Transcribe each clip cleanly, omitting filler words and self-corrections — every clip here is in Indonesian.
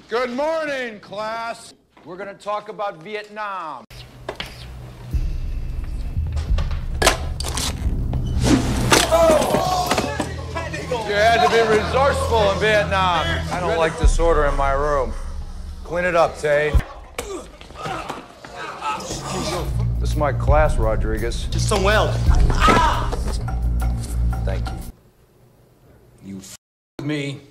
Good morning, class. We're going to talk about Vietnam. You had to be resourceful in Vietnam. I don't like disorder in my room. Clean it up, Tay. This is my class, Rodriguez. Just some weld. Thank you. You with me,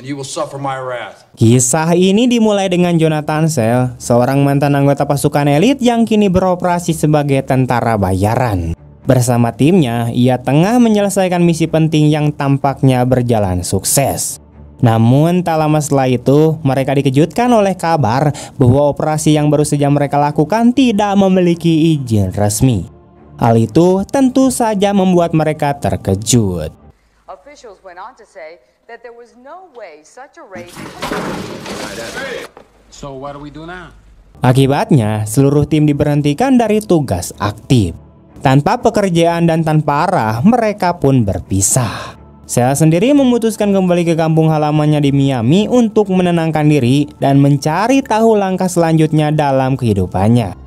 and you will suffer my wrath. Kisah ini dimulai dengan Jonathan Sale, seorang mantan anggota pasukan elit yang kini beroperasi sebagai tentara bayaran. Bersama timnya, ia tengah menyelesaikan misi penting yang tampaknya berjalan sukses. Namun tak lama setelah itu, mereka dikejutkan oleh kabar bahwa operasi yang baru saja mereka lakukan tidak memiliki izin resmi. Hal itu tentu saja membuat mereka terkejut. Officials went on to say that there was no way such a raid. So what do we do now? Akibatnya, seluruh tim diberhentikan dari tugas aktif. Tanpa pekerjaan dan tanpa arah, mereka pun berpisah. Sale sendiri memutuskan kembali ke kampung halamannya di Miami untuk menenangkan diri dan mencari tahu langkah selanjutnya dalam kehidupannya.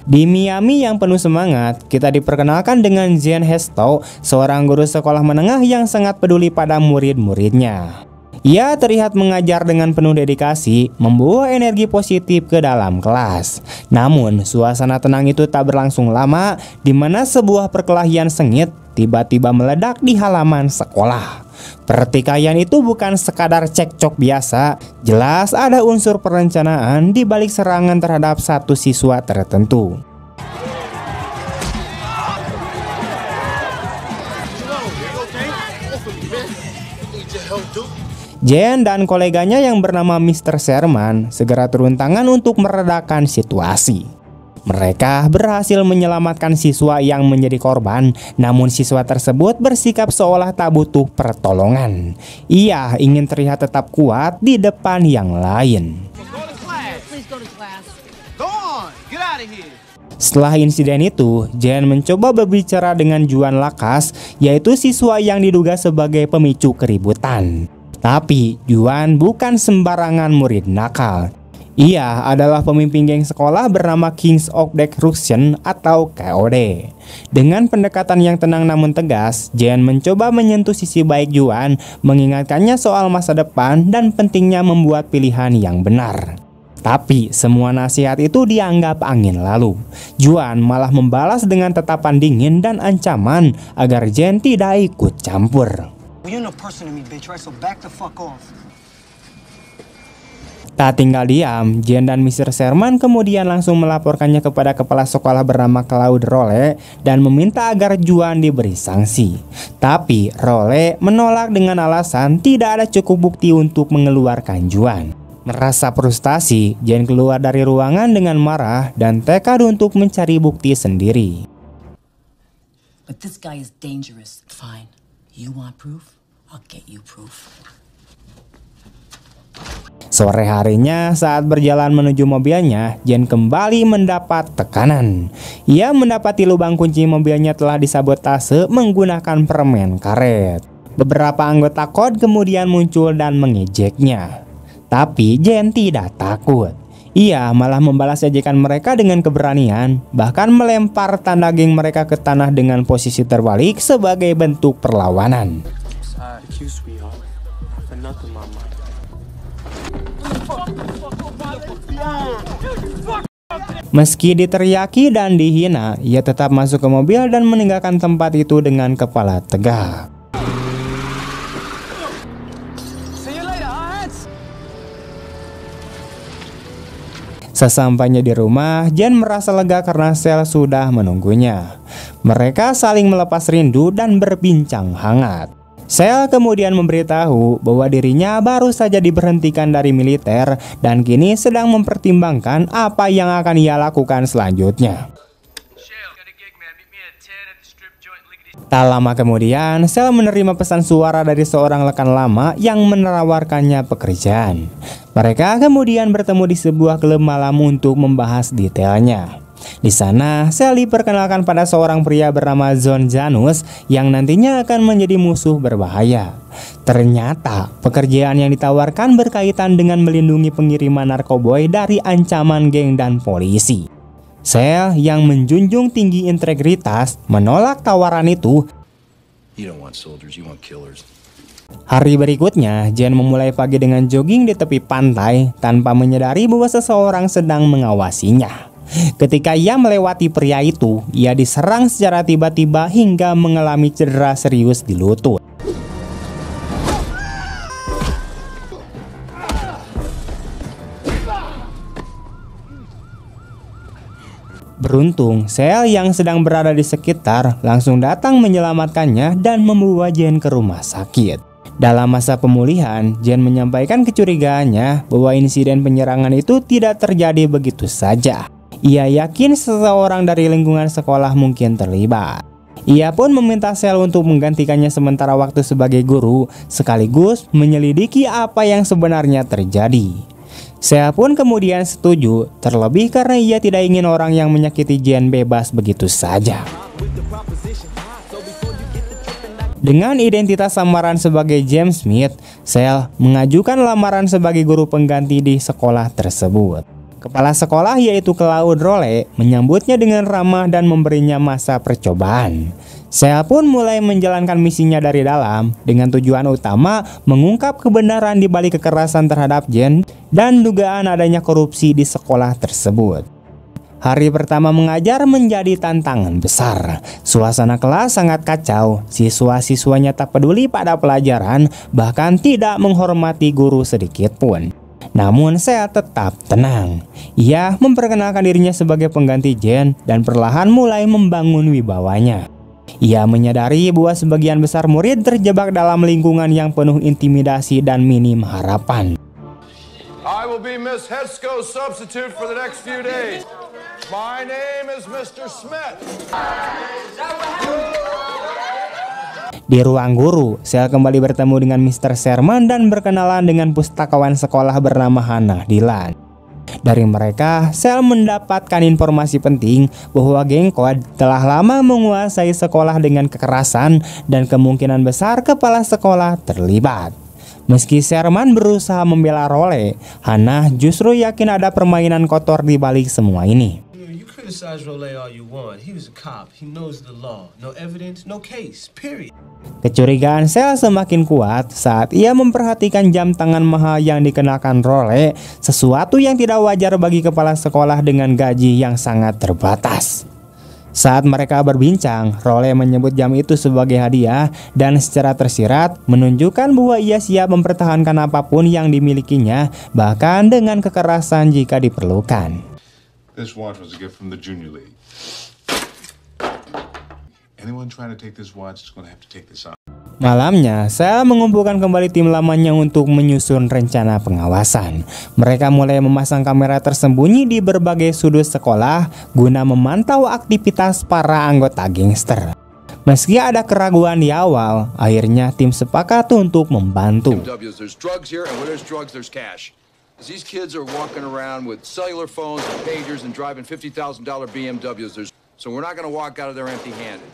Di Miami yang penuh semangat, kita diperkenalkan dengan Jen Hestow, seorang guru sekolah menengah yang sangat peduli pada murid-muridnya. Ia terlihat mengajar dengan penuh dedikasi, membawa energi positif ke dalam kelas. Namun, suasana tenang itu tak berlangsung lama, di mana sebuah perkelahian sengit tiba-tiba meledak di halaman sekolah. Pertikaian itu bukan sekadar cekcok biasa, jelas ada unsur perencanaan di balik serangan terhadap satu siswa tertentu. Jen dan koleganya yang bernama Mr. Sherman segera turun tangan untuk meredakan situasi. Mereka berhasil menyelamatkan siswa yang menjadi korban, namun siswa tersebut bersikap seolah tak butuh pertolongan. Ia ingin terlihat tetap kuat di depan yang lain. Setelah insiden itu, Jen mencoba berbicara dengan Juan Lakas, yaitu siswa yang diduga sebagai pemicu keributan. Tapi Juan bukan sembarangan murid nakal. Ia adalah pemimpin geng sekolah bernama Kings of Destruction atau KOD. Dengan pendekatan yang tenang namun tegas, Jen mencoba menyentuh sisi baik Juan, mengingatkannya soal masa depan dan pentingnya membuat pilihan yang benar. Tapi semua nasihat itu dianggap angin lalu. Juan malah membalas dengan tatapan dingin dan ancaman agar Jen tidak ikut campur. Tak tinggal diam, Jen dan Mr. Sherman kemudian langsung melaporkannya kepada kepala sekolah bernama Claude Rolle dan meminta agar Juan diberi sanksi. Tapi Rolle menolak dengan alasan tidak ada cukup bukti untuk mengeluarkan Juan. Merasa frustasi, Jen keluar dari ruangan dengan marah dan tekad untuk mencari bukti sendiri. But this guy is dangerous. Fine. You want proof? I'll get you proof. Sore harinya saat berjalan menuju mobilnya, Jen kembali mendapat tekanan. Ia mendapati lubang kunci mobilnya telah disabotase menggunakan permen karet. Beberapa anggota KOD kemudian muncul dan mengejeknya. Tapi Jen tidak takut. Ia malah membalas ejekan mereka dengan keberanian, bahkan melempar tanda geng mereka ke tanah dengan posisi terbalik sebagai bentuk perlawanan. Meski diteriaki dan dihina, ia tetap masuk ke mobil dan meninggalkan tempat itu dengan kepala tegak. Sesampainya di rumah, Jen merasa lega karena Sale sudah menunggunya. Mereka saling melepas rindu dan berbincang hangat. Sale kemudian memberitahu bahwa dirinya baru saja diberhentikan dari militer dan kini sedang mempertimbangkan apa yang akan ia lakukan selanjutnya. Tak lama kemudian, Sale menerima pesan suara dari seorang rekan lama yang menawarkannya pekerjaan. Mereka kemudian bertemu di sebuah klub malam untuk membahas detailnya. Di sana, Sel diperkenalkan pada seorang pria bernama John Janus yang nantinya akan menjadi musuh berbahaya. Ternyata, pekerjaan yang ditawarkan berkaitan dengan melindungi pengiriman narkoboy dari ancaman geng dan polisi. Sel yang menjunjung tinggi integritas menolak tawaran itu. You don't want soldiers, you want killers. Hari berikutnya, Jen memulai pagi dengan jogging di tepi pantai tanpa menyadari bahwa seseorang sedang mengawasinya. Ketika ia melewati pria itu, ia diserang secara tiba-tiba hingga mengalami cedera serius di lutut. Beruntung, Sel yang sedang berada di sekitar langsung datang menyelamatkannya dan membawa Jen ke rumah sakit. Dalam masa pemulihan, Jen menyampaikan kecurigaannya bahwa insiden penyerangan itu tidak terjadi begitu saja. Ia yakin seseorang dari lingkungan sekolah mungkin terlibat. Ia pun meminta Sel untuk menggantikannya sementara waktu sebagai guru, sekaligus menyelidiki apa yang sebenarnya terjadi. Sel pun kemudian setuju, terlebih karena ia tidak ingin orang yang menyakiti Jen bebas begitu saja. Dengan identitas samaran sebagai James Smith, Sel mengajukan lamaran sebagai guru pengganti di sekolah tersebut. Kepala sekolah yaitu Claude Role menyambutnya dengan ramah dan memberinya masa percobaan. Sel pun mulai menjalankan misinya dari dalam dengan tujuan utama mengungkap kebenaran di balik kekerasan terhadap Jen dan dugaan adanya korupsi di sekolah tersebut. Hari pertama mengajar menjadi tantangan besar. Suasana kelas sangat kacau. Siswa-siswanya tak peduli pada pelajaran, bahkan tidak menghormati guru sedikit pun. Namun Sel tetap tenang. Ia memperkenalkan dirinya sebagai pengganti Jen dan perlahan mulai membangun wibawanya. Ia menyadari bahwa sebagian besar murid terjebak dalam lingkungan yang penuh intimidasi dan minim harapan. I will be Miss Hetsko's substitute for the next few days. My name is Mr. Smith. Di ruang guru, Sel kembali bertemu dengan Mr. Sherman dan berkenalan dengan pustakawan sekolah bernama Hannah Dillon. Dari mereka, Sel mendapatkan informasi penting bahwa geng Code telah lama menguasai sekolah dengan kekerasan dan kemungkinan besar kepala sekolah terlibat. Meski Sherman berusaha membela Role, Hannah justru yakin ada permainan kotor di balik semua ini. Kecurigaan Sel semakin kuat saat ia memperhatikan jam tangan mahal yang dikenakan Role, sesuatu yang tidak wajar bagi kepala sekolah dengan gaji yang sangat terbatas. Saat mereka berbincang, Role menyebut jam itu sebagai hadiah dan secara tersirat menunjukkan bahwa ia siap mempertahankan apapun yang dimilikinya, bahkan dengan kekerasan jika diperlukan. This watch was a gift from the Junior League. Anyone trying to take this watch is going to have to take this out. Malamnya, Sel mengumpulkan kembali tim lamanya untuk menyusun rencana pengawasan. Mereka mulai memasang kamera tersembunyi di berbagai sudut sekolah guna memantau aktivitas para anggota gangster. Meski ada keraguan di awal, akhirnya tim sepakat untuk membantu. These kids are walking around with cellular phones and pagers and driving $50,000 BMWs. So we're not going to walk out of there empty-handed.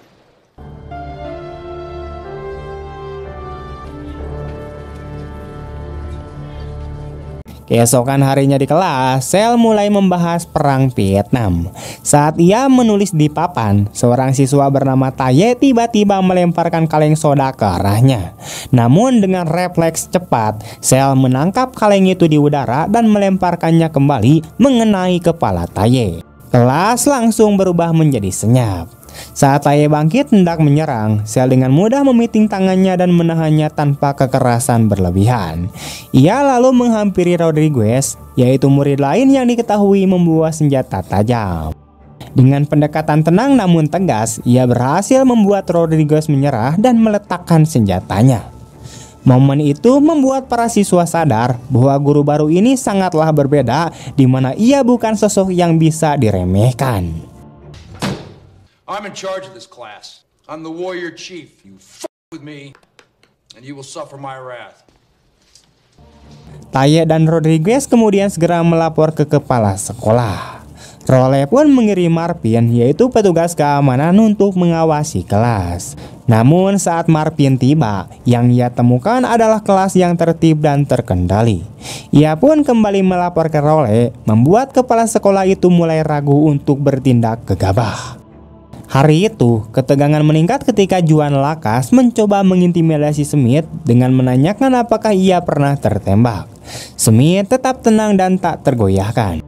Keesokan harinya di kelas, Sel mulai membahas perang Vietnam. Saat ia menulis di papan, seorang siswa bernama Taye tiba-tiba melemparkan kaleng soda ke arahnya. Namun dengan refleks cepat, Sel menangkap kaleng itu di udara dan melemparkannya kembali mengenai kepala Taye. Kelas langsung berubah menjadi senyap. Saat Taye bangkit hendak menyerang, Sel dengan mudah memiting tangannya dan menahannya tanpa kekerasan berlebihan. Ia lalu menghampiri Rodriguez, yaitu murid lain yang diketahui membawa senjata tajam. Dengan pendekatan tenang namun tegas, ia berhasil membuat Rodriguez menyerah dan meletakkan senjatanya. Momen itu membuat para siswa sadar bahwa guru baru ini sangatlah berbeda, di mana ia bukan sosok yang bisa diremehkan. I'm in charge of this class. I'm the warrior chief. You f*** with me, and you will suffer my wrath. Taye dan Rodriguez kemudian segera melapor ke kepala sekolah. Role pun mengirim Marvin, yaitu petugas keamanan, untuk mengawasi kelas. Namun saat Marvin tiba, yang ia temukan adalah kelas yang tertib dan terkendali. Ia pun kembali melapor ke Role, membuat kepala sekolah itu mulai ragu untuk bertindak gegabah. Hari itu, ketegangan meningkat ketika Juan Lakas mencoba mengintimidasi Smith dengan menanyakan apakah ia pernah tertembak. Smith tetap tenang dan tak tergoyahkan.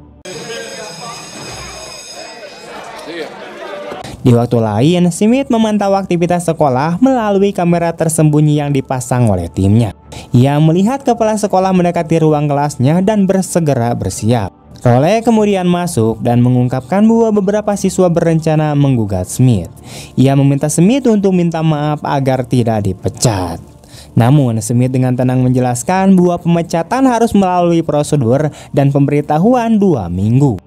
Di waktu lain, Smith memantau aktivitas sekolah melalui kamera tersembunyi yang dipasang oleh timnya. Ia melihat kepala sekolah mendekati ruang kelasnya dan bersegera bersiap. Role kemudian masuk dan mengungkapkan bahwa beberapa siswa berencana menggugat Smith. Ia meminta Smith untuk minta maaf agar tidak dipecat. Namun, Smith dengan tenang menjelaskan bahwa pemecatan harus melalui prosedur dan pemberitahuan 2 minggu.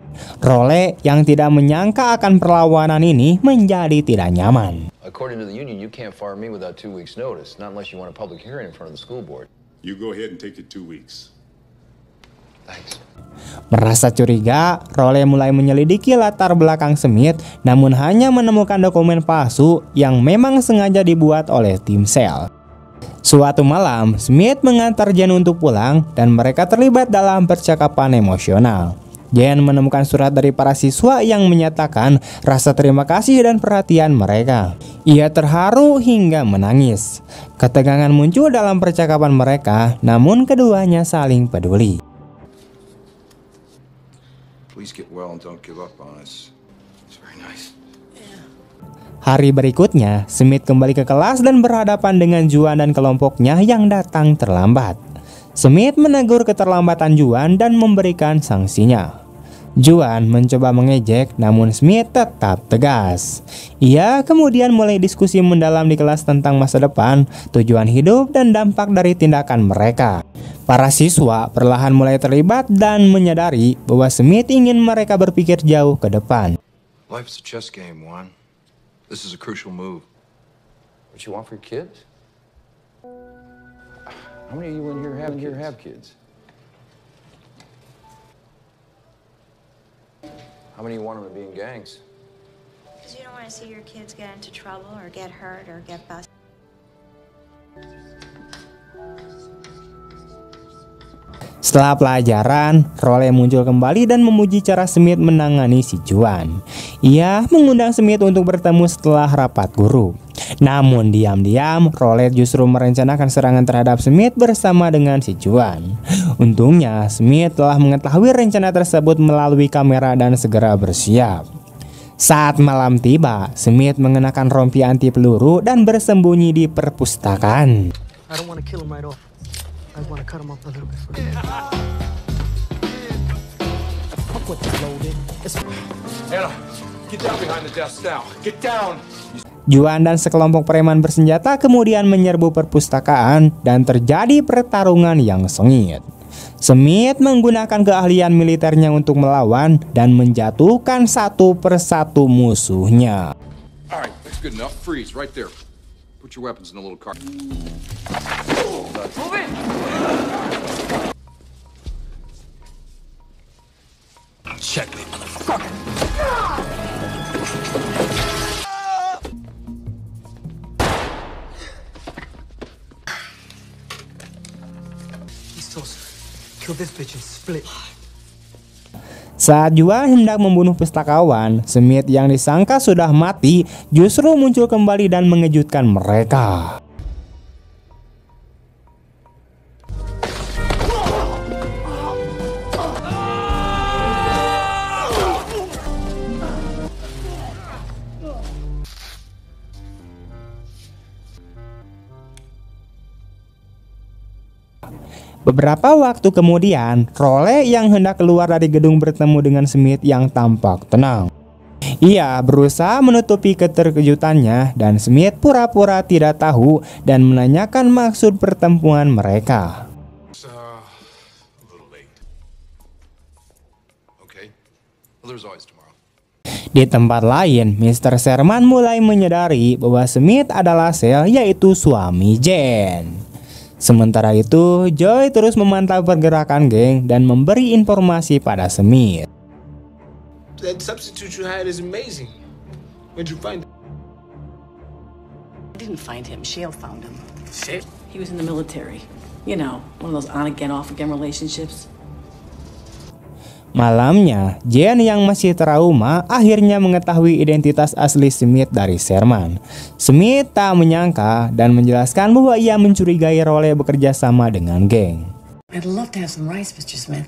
Role yang tidak menyangka akan perlawanan ini menjadi tidak nyaman. According to the union, you can't fire me without 2 weeks' notice, not unless you want a public hearing in front of the school board. You go ahead and take your 2 weeks. Thanks. Merasa curiga, Role mulai menyelidiki latar belakang Smith, namun hanya menemukan dokumen palsu yang memang sengaja dibuat oleh tim sel. Suatu malam, Smith mengantar Jen untuk pulang dan mereka terlibat dalam percakapan emosional. Jen menemukan surat dari para siswa yang menyatakan rasa terima kasih dan perhatian mereka. Ia terharu hingga menangis. Ketegangan muncul dalam percakapan mereka, namun keduanya saling peduli. Please get well and don't give up on us. It's very nice. Hari berikutnya, Smith kembali ke kelas dan berhadapan dengan Juan dan kelompoknya yang datang terlambat. Smith menegur keterlambatan Juan dan memberikan sanksinya. Juan mencoba mengejek, namun Smith tetap tegas. Ia kemudian mulai diskusi mendalam di kelas tentang masa depan, tujuan hidup, dan dampak dari tindakan mereka. Para siswa perlahan mulai terlibat dan menyadari bahwa Smith ingin mereka berpikir jauh ke depan. Life's a chess game, Juan. This is a crucial move. What you want for your kids? How many of you in here have kids? How many of you want them to be in gangs? Because you don't want to see your kids get into trouble or get hurt or get busted. Setelah pelajaran, Role muncul kembali dan memuji cara Smith menangani si Juan. Ia mengundang Smith untuk bertemu setelah rapat guru. Namun diam-diam, Role justru merencanakan serangan terhadap Smith bersama dengan si Juan. Untungnya, Smith telah mengetahui rencana tersebut melalui kamera dan segera bersiap. Saat malam tiba, Smith mengenakan rompi anti peluru dan bersembunyi di perpustakaan. I don't want to kill him right off. I want to cut him off a little bit first. Fuck with this loaded. Anna, get down behind the desk now. Get down. Juan dan sekelompok preman bersenjata kemudian menyerbu perpustakaan dan terjadi pertarungan yang sengit. Smith menggunakan keahlian militernya untuk melawan dan menjatuhkan satu persatu musuhnya. All right, that's good enough. Freeze right there. Put your weapons in the little car. Move in. Checkmate, motherfucker. He's toast. Kill this bitch and split. Saat Juan hendak membunuh pustakawan, Smith yang disangka sudah mati justru muncul kembali dan mengejutkan mereka. Beberapa waktu kemudian, Role yang hendak keluar dari gedung bertemu dengan Smith yang tampak tenang. Ia berusaha menutupi keterkejutannya dan Smith pura-pura tidak tahu dan menanyakan maksud pertemuan mereka. A little late. Okay. Well, there's always tomorrow. Di tempat lain, Mr. Sherman mulai menyadari bahwa Smith adalah Sel, yaitu suami Jen. Sementara itu, Joy terus memantau pergerakan geng dan memberi informasi pada Smith. That substitute you had is amazing. Where'd you find it? I didn't find him. Shale found him. Shit. He was in the military. You know, one of those on-again, off-again relationships. Malamnya, Jen yang masih trauma akhirnya mengetahui identitas asli Smith dari Sherman. Smith tak menyangka dan menjelaskan bahwa ia mencurigai Rowley bekerja sama dengan geng. I'd love to have some rice, Mr. Smith.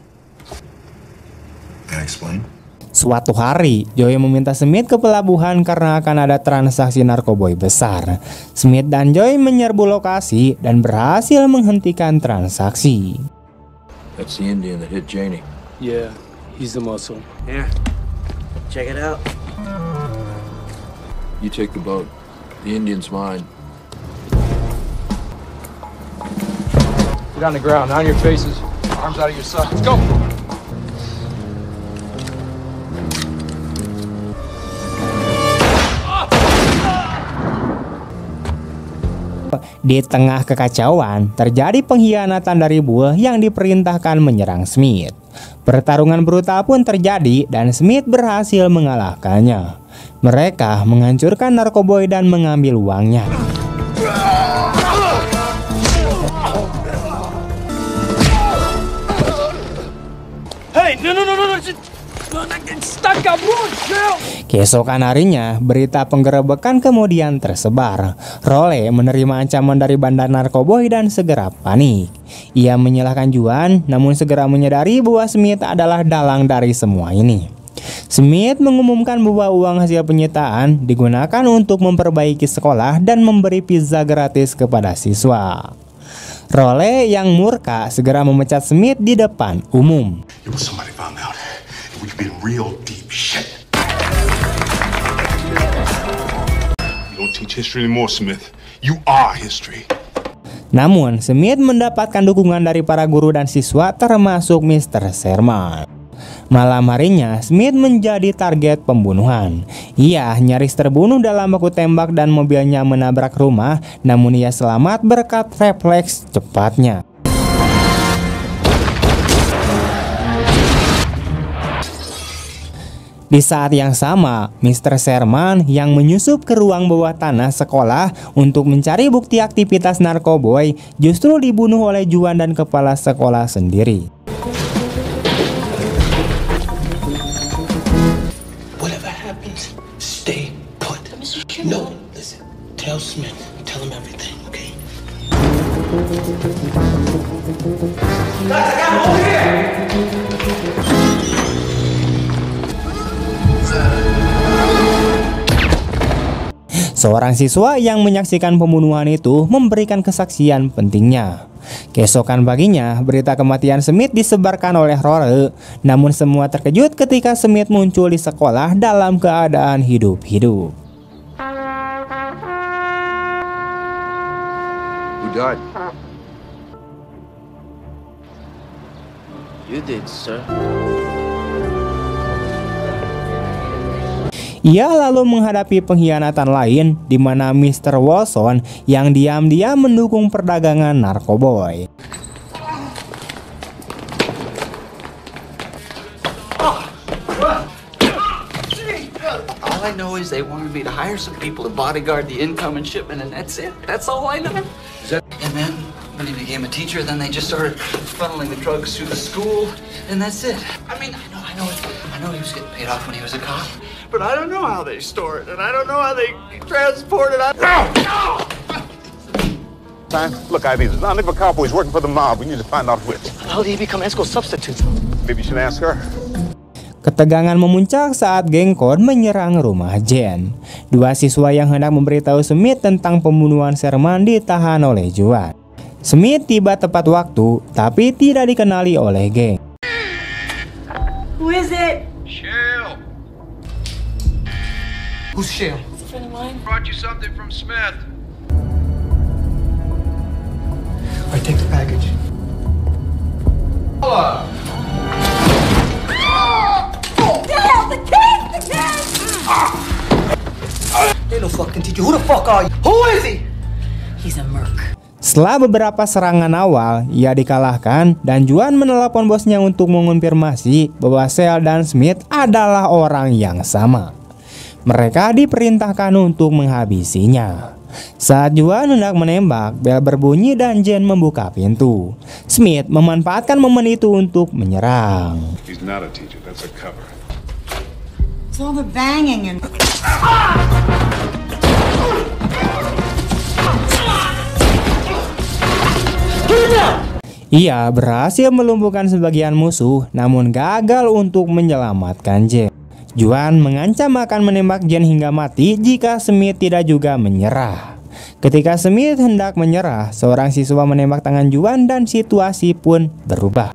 Can I explain? Suatu hari, Joey meminta Smith ke pelabuhan karena akan ada transaksi narkoboy besar. Smith dan Joey menyerbu lokasi dan berhasil menghentikan transaksi. That's the Indian that hit Janie. Yeah, he's the muscle. Yeah. Check it out. You take the boat. The Indian's mine. Get on the ground, on your faces, arms out of your sockets. Go! Di tengah kekacauan, terjadi pengkhianatan dari Bull yang diperintahkan menyerang Smith. Pertarungan brutal pun terjadi dan Smith berhasil mengalahkannya. Mereka menghancurkan narkoboy dan mengambil uangnya. Hey, no, Keesokan harinya, berita penggerebekan kemudian tersebar. Rowley menerima ancaman dari bandar narkoboy dan segera panik. Ia menyalahkan Juan, namun segera menyadari bahwa Smith adalah dalang dari semua ini. Smith mengumumkan bahwa uang hasil penyitaan digunakan untuk memperbaiki sekolah dan memberi pizza gratis kepada siswa. Rowley yang murka segera memecat Smith di depan umum. We could be in real deep shit. You don't teach history anymore, Smith. You are history. Namun, Smith mendapatkan dukungan dari para guru dan siswa termasuk Mr. Sherman. Malam harinya, Smith menjadi target pembunuhan. Ia nyaris terbunuh dalam baku tembak dan mobilnya menabrak rumah, namun ia selamat berkat refleks cepatnya. Di saat yang sama, Mr. Sherman yang menyusup ke ruang bawah tanah sekolah untuk mencari bukti aktivitas narkoboy justru dibunuh oleh Juan dan kepala sekolah sendiri. Whatever happens, stay put. No, listen. Tell Smith. Tell him everything, okay? Guys, I got him over here! Seorang siswa yang menyaksikan pembunuhan itu memberikan kesaksian pentingnya. Keesokan paginya, berita kematian Smith disebarkan oleh Rowley. Namun semua terkejut ketika Smith muncul di sekolah dalam keadaan hidup-hidup. Who died? You did, sir. Ia lalu menghadapi pengkhianatan lain di mana Mr. Wilson yang diam-diam mendukung perdagangan narkoboy. All I know is they wanted me to hire some people to bodyguard the incoming shipment, and that's it. That's all I know. And then when he became a teacher, then they just started funneling the drugs through the school, and that's it. I mean, I know he was getting paid off when he was a cop, but I don't know how they store it, and I don't know how they transport it. Look, Ivy, there's not even a cop who's working for the mob. We need to find out which. How did he become Esco's substitute? Maybe you should ask her. Ketegangan memuncak saat geng Code menyerang rumah Jen. Dua siswa yang hendak memberitahu Smith tentang pembunuhan Sherman ditahan oleh Juan. Smith tiba tepat waktu, tapi tidak dikenali oleh geng. Who is it? Shale! Who's Shale? It's a friend of mine. Brought you something from Smith. All right, take the package. Hola! Ain't no fucking teacher. Who the fuck are you? Who is he? He's a merc. Setelah beberapa serangan awal, ia dikalahkan dan Juan menelepon bosnya untuk mengonfirmasi bahwa Sel dan Smith adalah orang yang sama. Mereka diperintahkan untuk menghabisinya. Saat Juan hendak menembak, bel berbunyi dan Jen membuka pintu. Smith memanfaatkan momen itu untuk menyerang. He's not a teacher, that's a cover. It's all the banging and... Ia berhasil melumpuhkan sebagian musuh, namun gagal untuk menyelamatkan Jen. Juan mengancam akan menembak Jen hingga mati jika Smith tidak juga menyerah. Ketika Smith hendak menyerah, seorang siswa menembak tangan Juan dan situasi pun berubah.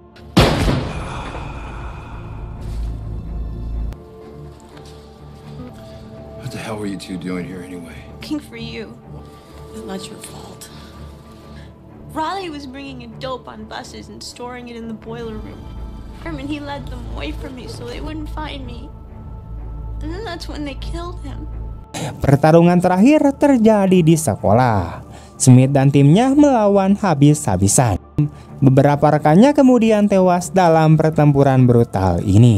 What the hell were you two doing here anyway? Looking for you. It's not your fault. Raleigh was bringing in dope on buses and storing it in the boiler room. Herman, he led them away from me so they wouldn't find me. And then that's when they killed him. Pertarungan terakhir terjadi di sekolah. Smith dan timnya melawan habis-habisan. Beberapa rekannya kemudian tewas dalam pertempuran brutal ini.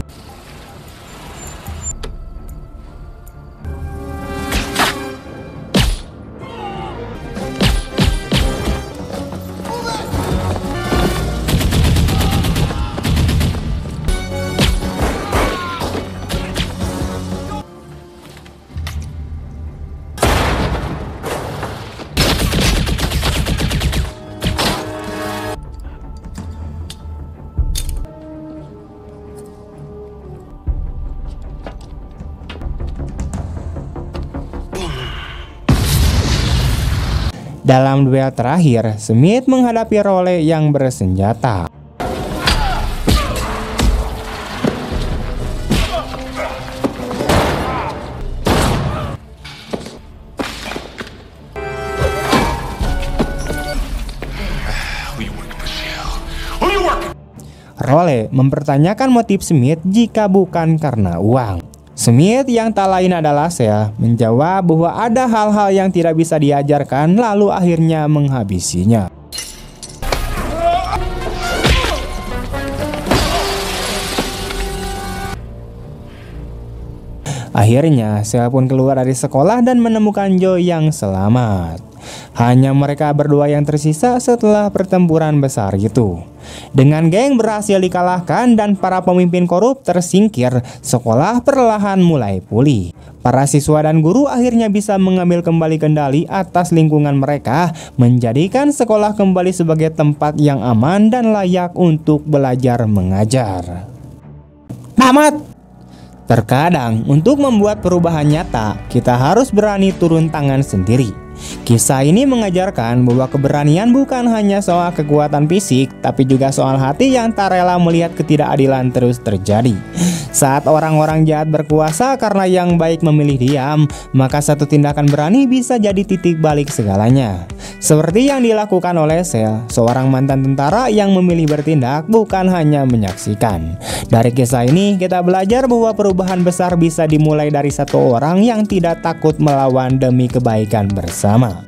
Dalam duel terakhir, Smith menghadapi Raleigh yang bersenjata. Raleigh mempertanyakan motif Smith jika bukan karena uang. Smith yang tak lain adalah Sel menjawab bahwa ada hal-hal yang tidak bisa diajarkan, lalu akhirnya menghabisinya. Akhirnya Sel pun keluar dari sekolah dan menemukan Joe yang selamat. Hanya mereka berdua yang tersisa setelah pertempuran besar itu. Dengan geng berhasil dikalahkan dan para pemimpin korup tersingkir, sekolah perlahan mulai pulih. Para siswa dan guru akhirnya bisa mengambil kembali kendali atas lingkungan mereka, menjadikan sekolah kembali sebagai tempat yang aman dan layak untuk belajar mengajar. Tamat! Terkadang untuk membuat perubahan nyata, kita harus berani turun tangan sendiri. Kisah ini mengajarkan bahwa keberanian bukan hanya soal kekuatan fisik, tapi juga soal hati yang tak rela melihat ketidakadilan terus terjadi. Saat orang-orang jahat berkuasa karena yang baik memilih diam, maka satu tindakan berani bisa jadi titik balik segalanya. Seperti yang dilakukan oleh Sel, seorang mantan tentara yang memilih bertindak bukan hanya menyaksikan. Dari kisah ini kita belajar bahwa perubahan besar bisa dimulai dari satu orang yang tidak takut melawan demi kebaikan bersama.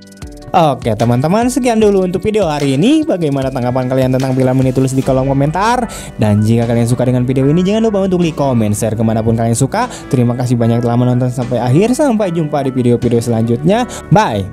Oke teman-teman, sekian dulu untuk video hari ini. Bagaimana tanggapan kalian tentang film ini? Tulis di kolom komentar. Dan jika kalian suka dengan video ini, jangan lupa untuk like, comment, share kemanapun kalian suka. Terima kasih banyak telah menonton sampai akhir. Sampai jumpa di video-video selanjutnya. Bye.